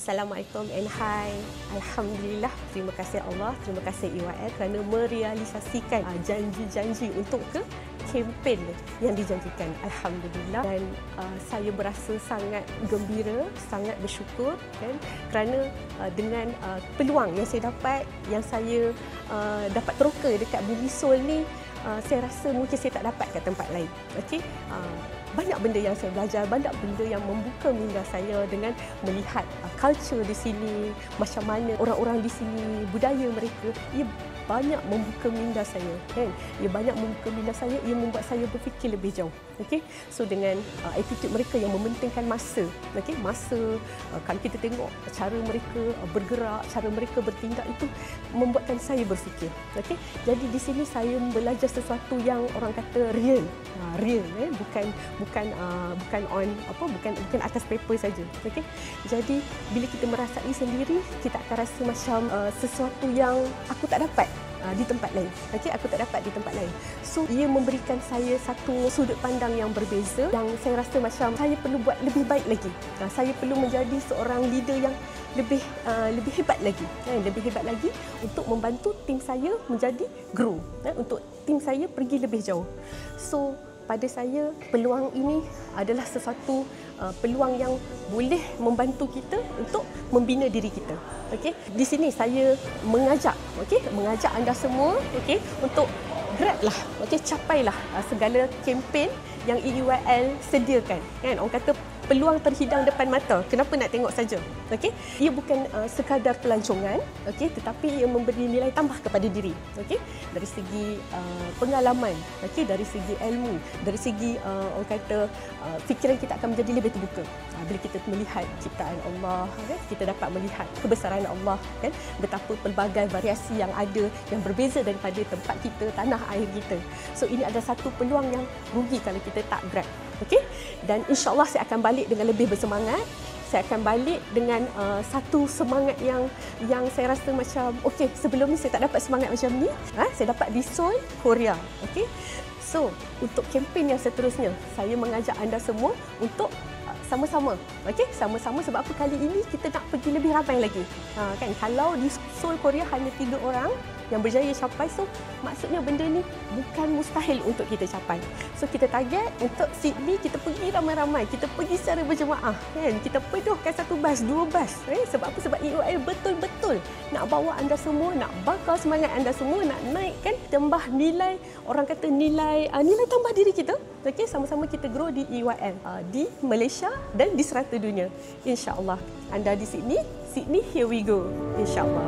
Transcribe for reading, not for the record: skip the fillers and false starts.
Assalamualaikum and hi. Alhamdulillah, terima kasih Allah, terima kasih EYL kerana merealisasikan janji-janji untuk ke kempen yang dijanjikan. Alhamdulillah, dan saya berasa sangat gembira, sangat bersyukur kan, kerana dengan peluang yang saya dapat, yang saya dapat teroka dekat Bumi Sol ni, saya rasa mungkin saya tak dapat kat tempat lain. Okey, banyak benda yang saya belajar, banyak benda yang membuka minda saya dengan melihat culture di sini, macam mana orang-orang di sini, budaya mereka. Ia banyak membuka minda saya kan. Ia banyak membuka minda saya, ia membuat saya berfikir lebih jauh. Okey, so dengan attitude mereka yang mementingkan masa, okey, masa, kalau kita tengok cara mereka bergerak, cara mereka bertindak, itu membuatkan saya berfikir. Okey, jadi di sini saya belajar sesuatu yang orang kata real, real, bukan bukan atas paper saja. Okey, jadi bila kita merasai sendiri, kita akan rasa macam sesuatu yang aku tak dapat di tempat lain. Okey, aku tak dapat di tempat lain. So ia memberikan saya satu sudut pandang yang berbeza, yang saya rasa macam saya perlu buat lebih baik lagi. Saya perlu menjadi seorang leader yang lebih hebat lagi, lebih hebat lagi untuk membantu tim saya menjadi grow, untuk tim saya pergi lebih jauh. So pada saya, peluang ini adalah sesuatu peluang yang boleh membantu kita untuk membina diri kita. Okey, di sini saya mengajak, mengajak anda semua, untuk grablah, capailah segala kempen yang EYL sediakan. Kan, orang kata peluang terhidang depan mata. Kenapa nak tengok saja? Okey, ia bukan sekadar pelancongan, tetapi ia memberi nilai tambah kepada diri. Okey, dari segi pengalaman, dari segi ilmu, dari segi orang kata fikiran kita akan menjadi lebih terbuka. Bila kita melihat ciptaan Allah, kita dapat melihat kebesaran Allah, kan, betapa pelbagai variasi yang ada yang berbeza daripada tempat kita, tanah air kita. So ini ada satu peluang yang rugi kalau kita tak grab. Okey, dan insya-Allah saya akan balik dengan lebih bersemangat. Saya akan balik dengan satu semangat yang saya rasa macam okey, sebelum ni saya tak dapat semangat macam ni, saya dapat di Seoul, Korea. Okey, so untuk kempen yang seterusnya, saya mengajak anda semua untuk sama-sama, sama-sama, sebab apa kali ini kita nak pergi lebih ramai lagi. Kan, kalau di Seoul, Korea hanya 3 orang yang berjaya capai, so maksudnya benda ni bukan mustahil untuk kita capai. So kita target untuk Sydney, kita pergi ramai-ramai, kita pergi secara berjemaah, kan, kita penuhkan 1 bas, 2 bas. Sebab apa? Sebab EYL betul-betul nak bawa anda semua, nak bakar semangat anda semua, nak naikkan, tambah nilai, orang kata nilai tambah diri kita. Okey, sama-sama kita grow di EYL, di Malaysia dan di serata dunia. InsyaAllah anda di Sydney, here we go. InsyaAllah.